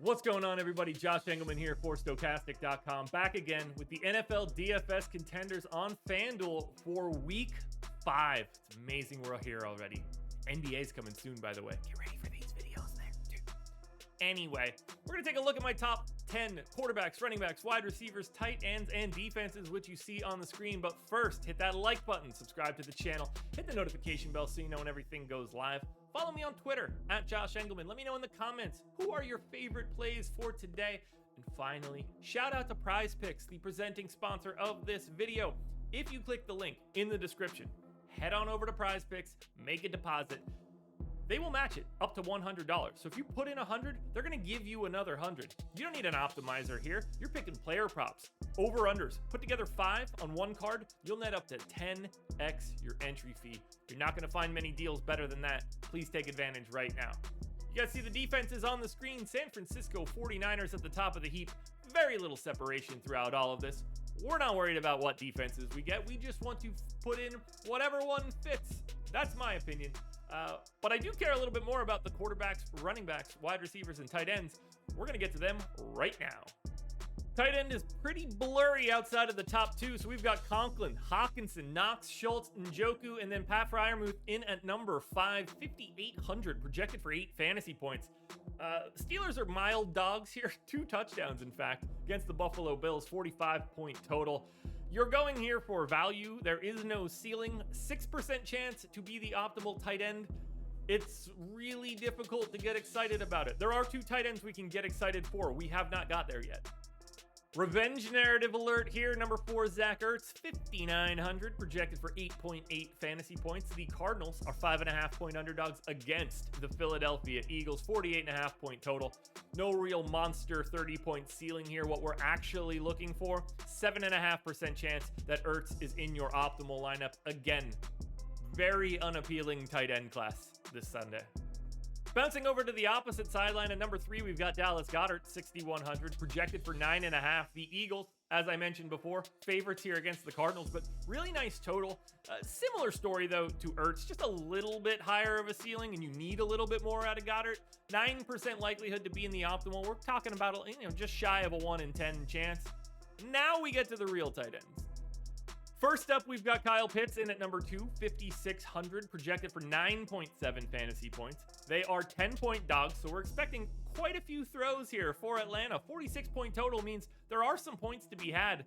What's going on, everybody? Josh Engleman here for Stokastic.com. Back again with the NFL DFS contenders on FanDuel for Week 5. It's amazing we're here already. NBA's coming soon, by the way. Get ready for these videos there, too. Anyway, we're going to take a look at my top 10 quarterbacks, running backs, wide receivers, tight ends, and defenses, which you see on the screen. But first, hit that like button, subscribe to the channel, hit the notification bell so you know when everything goes live. Follow me on Twitter, @JoshEngleman. Let me know in the comments, who are your favorite plays for today? And finally, shout out to PrizePicks, the presenting sponsor of this video. If you click the link in the description, head on over to PrizePicks, make a deposit. They will match it up to $100. So if you put in 100, they're gonna give you another 100. You don't need an optimizer here. You're picking player props, over-unders. Put together 5 on one card, you'll net up to 10x your entry fee. You're not gonna find many deals better than that. Please take advantage right now. You guys see the defenses on the screen. San Francisco 49ers at the top of the heap. Very little separation throughout all of this. We're not worried about what defenses we get. We just want to put in whatever one fits. That's my opinion. But I do care a little bit more about the quarterbacks, running backs, wide receivers, and tight ends. We're going to get to them right now. Tight end is pretty blurry outside of the top 2, so we've got Conklin, Hawkinson, Knox, Schultz, Njoku, and then Pat FREIERMUTH in at number 5, 5,800, projected for 8 fantasy points. Steelers are mild dogs here, 2 touchdowns, in fact, against the Buffalo Bills, 45-point total. You're going here for value. There is no ceiling. 6% chance to be the optimal tight end. It's really difficult to get excited about it. There are 2 tight ends we can get excited for. We have not got there yet. Revenge narrative alert here. Number 4, Zach Ertz, 5,900, projected for 8.8 fantasy points. The Cardinals are 5.5-point underdogs against the Philadelphia Eagles, 48.5-point total. No real monster 30-point ceiling here. What we're actually looking for, 7.5% chance that Ertz is in your optimal lineup. Again, very unappealing tight end class this Sunday. Bouncing over to the opposite sideline at number 3, we've got Dallas Goedert, 6,100, projected for 9.5. The Eagles, as I mentioned before, favorites here against the Cardinals, but really nice total. Similar story, though, to Ertz, just a little bit higher of a ceiling, and you need a little bit more out of Goedert. 9% likelihood to be in the optimal. We're talking about, just shy of a 1 in 10 chance. Now we get to the real tight ends. First up, we've got Kyle Pitts in at number 2, 5,600, projected for 9.7 fantasy points. They are 10-point dogs, so we're expecting quite a few throws here for Atlanta. 46-point total means there are some points to be had.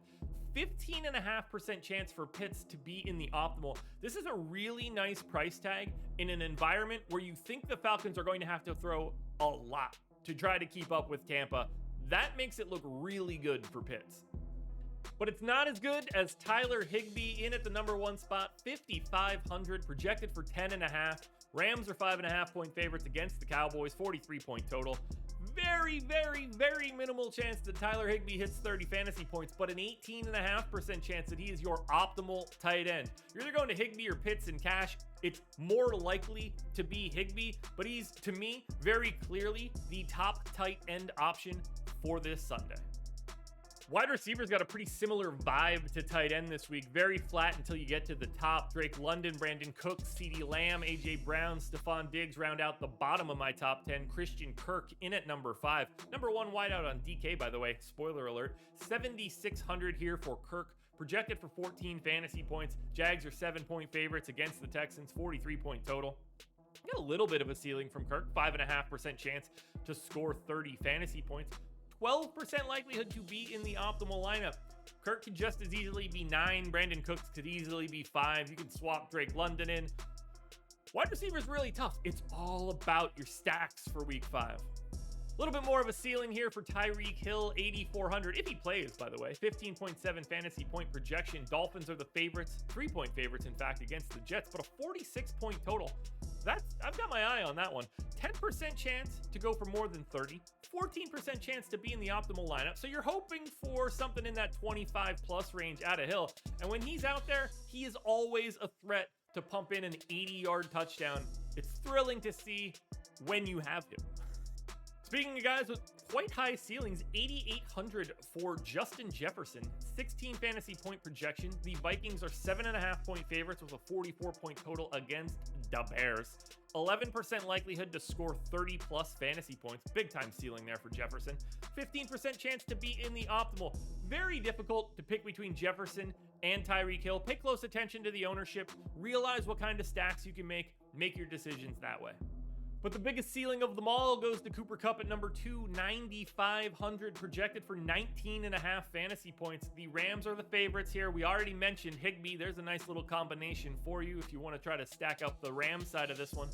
15.5% chance for Pitts to be in the optimal. This is a really nice price tag in an environment where you think the Falcons are going to have to throw a lot to try to keep up with Tampa. That makes it look really good for Pitts. But it's not as good as Tyler HIGBEE in at the number 1 spot, 5,500, projected for 10.5. Rams are 5.5-point favorites against the Cowboys, 43-point total. Very, very, very minimal chance that Tyler HIGBEE hits 30 fantasy points, but an 18.5% chance that he is your optimal tight end. You're either going to HIGBEE or Pitts in cash. It's more likely to be HIGBEE, but he's, to me, very clearly the top tight end option for this Sunday. Wide receivers got a pretty similar vibe to tight end this week. Very flat until you get to the top. Drake London, Brandon Cooks, CeeDee Lamb, AJ Brown, Stephon Diggs round out the bottom of my top 10. Christian Kirk in at number 5. Number 1 wideout on DK, by the way. Spoiler alert. 7,600 here for Kirk. Projected for 14 fantasy points. Jags are 7-point favorites against the Texans. 43-point total. Got a little bit of a ceiling from Kirk. 5.5% chance to score 30 fantasy points. 12% likelihood to be in the optimal lineup. Kirk could just as easily be 9. Brandon Cooks could easily be 5. You can swap Drake London in. Wide receiver is really tough. It's all about your stacks for week 5. A little bit more of a ceiling here for TYREEK Hill, 8,400, if he plays, by the way. 15.7 fantasy point projection. Dolphins are the favorites, 3-point favorites, in fact, against the Jets, but a 46-point total. I've got my eye on that one. 10% chance to go for more than 30, 14% chance to be in the optimal lineup. So you're hoping for something in that 25+ range out of Hill. And when he's out there, he is always a threat to pump in an 80-yard touchdown. It's thrilling to see when you have him. Speaking of guys with quite high ceilings, 8,800 for Justin Jefferson, 16 fantasy point projection. The Vikings are 7.5-point favorites with a 44-point total against the Bears. 11% likelihood to score 30 plus fantasy points. Big time ceiling there for Jefferson. 15% chance to be in the optimal. Very difficult to pick between Jefferson and Tyreek Hill. Pay close attention to the ownership. Realize what kind of stacks you can make. Make your decisions that way. But the biggest ceiling of them all goes to Cooper Kupp at number 2, 9,500, projected for 19.5 fantasy points. The Rams are the favorites here. We already mentioned HIGBEE. There's a nice little combination for you if you want to try to stack up the Rams side of this one.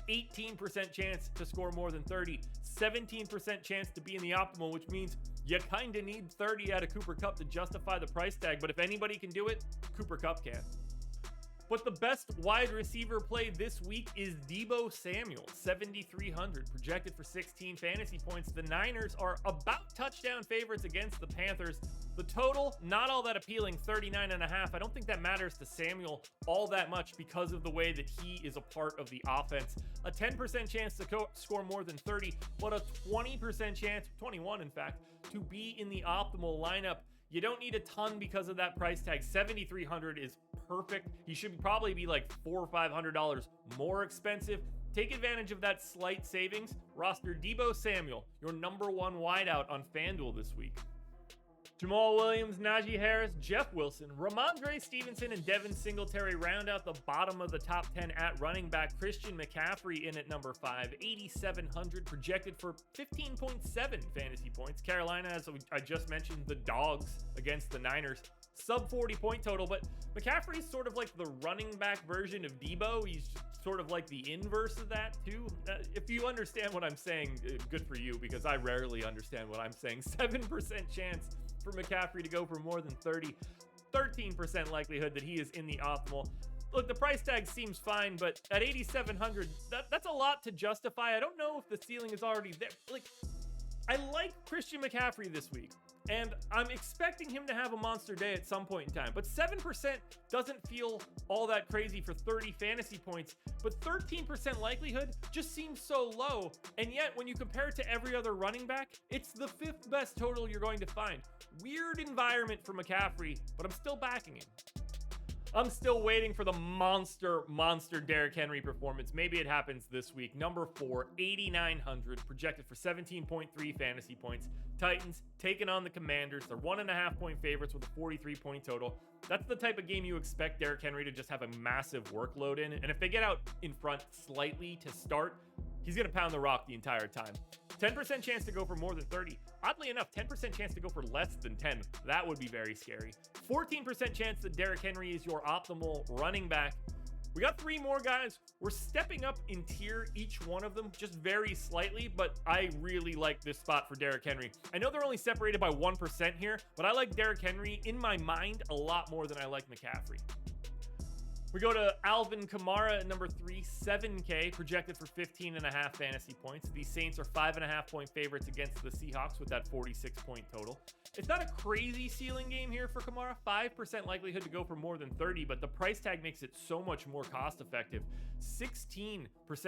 18% chance to score more than 30. 17% chance to be in the optimal, which means you kind of need 30 out of Cooper Kupp to justify the price tag. But if anybody can do it, Cooper Kupp can. But the best wide receiver play this week is DEEBO Samuel, 7,300, projected for 16 fantasy points. The Niners are about touchdown favorites against the Panthers. The total, not all that appealing, 39.5. I don't think that matters to Samuel all that much because of the way that he is a part of the offense. A 10% chance to score more than 30, but a 20% chance, 21 in fact, to be in the optimal lineup. You don't need a ton because of that price tag. 7,300 is perfect. He should probably be like $400 or $500 more expensive. Take advantage of that slight savings. Roster DEEBO Samuel, your number 1 wideout on FanDuel this week. Jamal Williams, Najee Harris, Jeff Wilson, Ramondre Stevenson, and Devin Singletary round out the bottom of the top 10 at running back. Christian McCaffrey in at number 5, 8,700, projected for 15.7 fantasy points. Carolina, as I just mentioned, the dogs against the Niners. Sub 40 point total, but McCaffrey's sort of like the running back version of DEEBO. He's sort of like the inverse of that too. If you understand what I'm saying, good for you, because I rarely understand what I'm saying. 7% chance for McCaffrey to go for more than 30. 13% likelihood that he is in the optimal. Look, the price tag seems fine, but at 8,700, that's a lot to justify. I don't know if the ceiling is already there. Like, I like Christian McCaffrey this week, and I'm expecting him to have a monster day at some point in time, but 7% doesn't feel all that crazy for 30 fantasy points, but 13% likelihood just seems so low, and yet when you compare it to every other running back, it's the 5th best total you're going to find. Weird environment for McCaffrey, but I'm still backing him. I'm still waiting for the monster Derrick Henry performance. Maybe it happens this week. Number 4, 8,900, projected for 17.3 fantasy points. Titans taking on the Commanders. They're 1.5 point favorites with a 43 point total. That's the type of game you expect Derrick Henry to just have a massive workload in. And if they get out in front slightly to start, he's going to pound the rock the entire time. 10% chance to go for more than 30. Oddly enough, 10% chance to go for less than 10. That would be very scary. 14% chance that Derrick Henry is your optimal running back. We got 3 more guys. We're stepping up in tier, each one of them, just very slightly, but I really like this spot for Derrick Henry. I know they're only separated by 1% here, but I like Derrick Henry in my mind a lot more than I like McCaffrey. We go to ALVIN KAMARA at number 3, 7K, projected for 15.5 fantasy points. The Saints are 5.5 point favorites against the Seahawks with that 46 point total. It's not a crazy ceiling game here for KAMARA. 5% likelihood to go for more than 30, but the price tag makes it so much more cost effective. 16%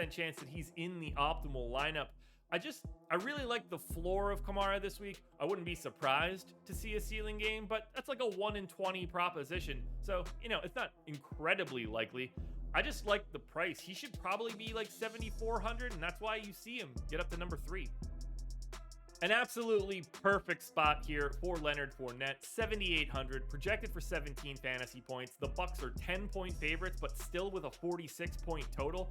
chance that he's in the optimal lineup. I really like the floor of KAMARA this week. I wouldn't be surprised to see a ceiling game, but that's like a 1 in 20 proposition. So, it's not incredibly likely. I just like the price. He should probably be like 7,400, and that's why you see him get up to number 3. An absolutely perfect spot here for Leonard Fournette, 7,800, projected for 17 fantasy points. The Bucs are 10 point favorites, but still with a 46 point total.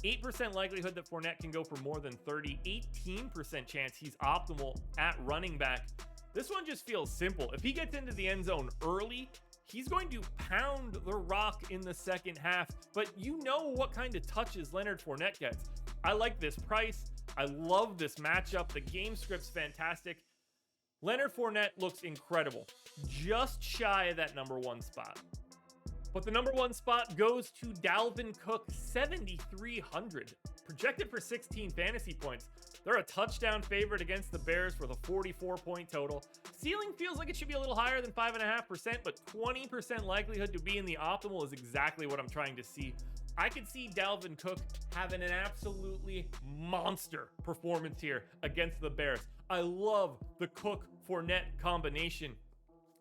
8% likelihood that Fournette can go for more than 30. 18% chance he's optimal at running back. This one just feels simple. If he gets into the end zone early, he's going to pound the rock in the second half. But you know what kind of touches Leonard Fournette gets. I like this price. I love this matchup. The game script's fantastic. Leonard Fournette looks incredible. Just shy of that number 1 spot. But the number 1 spot goes to Dalvin Cook, 7,300, projected for 16 fantasy points. They're a touchdown favorite against the Bears with a 44 point total. Ceiling feels like it should be a little higher than 5.5%, but 20% likelihood to be in the optimal is exactly what I'm trying to see. I could see Dalvin Cook having an absolutely monster performance here against the Bears. I love the Cook-Fournette combination.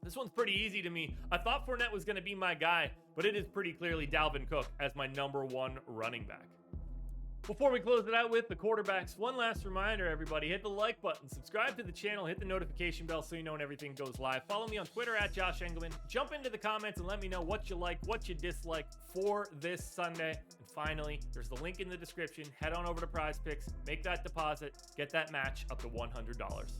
This one's pretty easy to me. I thought Fournette was going to be my guy, but it is pretty clearly Dalvin Cook as my #1 running back. Before we close it out with the quarterbacks, one last reminder, everybody, hit the like button, subscribe to the channel, hit the notification bell so you know when everything goes live. Follow me on Twitter at Josh Engleman. Jump into the comments and let me know what you like, what you dislike for this Sunday. And finally, there's the link in the description. Head on over to Prize Picks, make that deposit, get that match up to $100.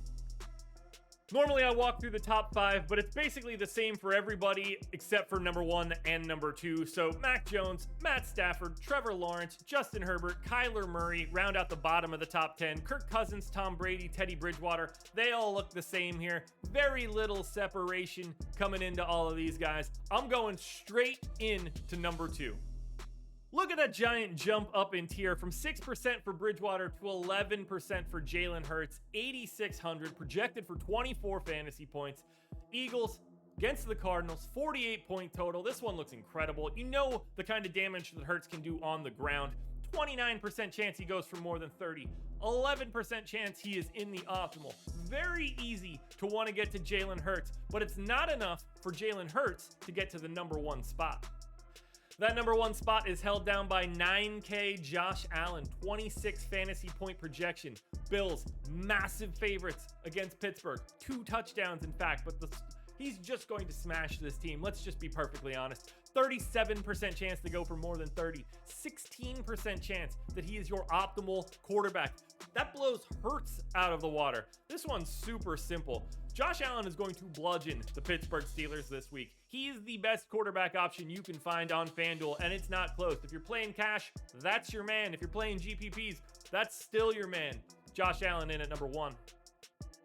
Normally I walk through the top 5, but it's basically the same for everybody except for #1 and #2. So Mac Jones, Matt Stafford, Trevor Lawrence, Justin Herbert, Kyler Murray round out the bottom of the top 10. Kirk Cousins, Tom Brady, Teddy Bridgewater, they all look the same here. Very little separation coming into all of these guys. I'm going straight into #2. Look at that giant jump up in tier from 6% for Bridgewater to 11% for Jalen Hurts, 8,600, projected for 24 fantasy points. Eagles against the Cardinals, 48-point total. This one looks incredible. You know the kind of damage that Hurts can do on the ground. 29% chance he goes for more than 30. 11% chance he is in the optimal. Very easy to want to get to Jalen Hurts, but it's not enough for Jalen Hurts to get to the #1 spot. That #1 spot is held down by 9K Josh Allen, 26 fantasy point projection. Bills, massive favorites against Pittsburgh. 2 touchdowns, in fact, but he's just going to smash this team. Let's just be perfectly honest. 37% chance to go for more than 30. 16% chance that he is your optimal quarterback. That blows Hurts out of the water. This one's super simple. Josh Allen is going to bludgeon the Pittsburgh Steelers this week. He is the best quarterback option you can find on FanDuel, and it's not close. If you're playing cash, that's your man. If you're playing GPPs, that's still your man. Josh Allen in at #1.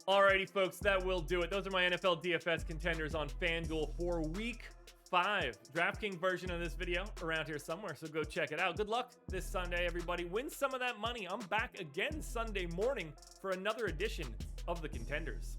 Alrighty, folks, that will do it. Those are my NFL DFS contenders on FanDuel for Week 5. DraftKings version of this video around here somewhere, so go check it out. Good luck this Sunday, everybody. Win some of that money. I'm back again Sunday morning for another edition of the Contenders.